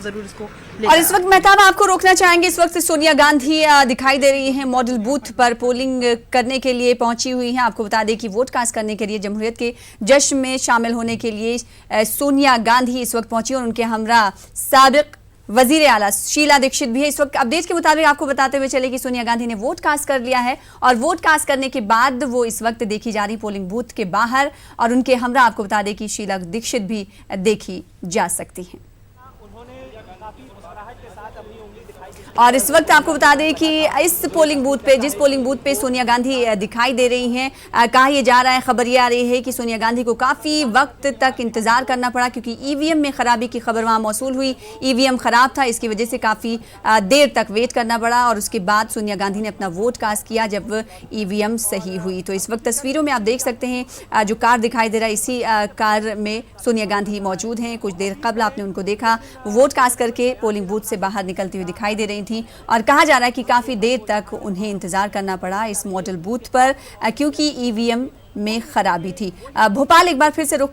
जरूर इसको और इस वक्त मेहताब आपको रोकना चाहेंगे। इस वक्त सोनिया गांधी दिखाई दे रही हैं मॉडल बूथ पर, पोलिंग करने के लिए पहुंची हुई हैं। आपको बता दें कि वोट कास्ट करने के लिए, जमहूरियत के जश्न में शामिल होने के लिए सोनिया गांधी इस वक्त पहुंची और उनके हमरा साबिक वजीर आला शीला दीक्षित भी है। इस वक्त अपडेट के मुताबिक आपको बताते हुए चले कि सोनिया गांधी ने वोट कास्ट कर लिया है और वोट कास्ट करने के बाद वो इस वक्त देखी जा रही पोलिंग बूथ के बाहर, और उनके हमरा आपको बता दें कि शीला दीक्षित भी देखी जा सकती हैं। और इस वक्त आपको बता दें कि इस पोलिंग बूथ पे, जिस पोलिंग बूथ पे सोनिया गांधी दिखाई दे रही हैं, कहा यह जा रहा है, खबर ये आ रही है कि सोनिया गांधी को काफ़ी वक्त तक इंतज़ार करना पड़ा क्योंकि ईवीएम में ख़राबी की खबर वहाँ मौसूल हुई। ईवीएम ख़राब था, इसकी वजह से काफ़ी देर तक वेट करना पड़ा और उसके बाद सोनिया गांधी ने अपना वोट कास्ट किया जब ईवीएम सही हुई। तो इस वक्त तस्वीरों में आप देख सकते हैं जो कार दिखाई दे रहा है, इसी कार में सोनिया गांधी मौजूद हैं। कुछ देर कबल आपने उनको देखा, वोट कास्ट करके पोलिंग बूथ से बाहर निकलती हुई दिखाई दे रही थी और कहा जा रहा है कि काफ़ी देर तक उन्हें इंतज़ार करना पड़ा इस मॉडल बूथ पर क्योंकि ईवीएम में खराबी थी। भोपाल एक बार फिर से रुक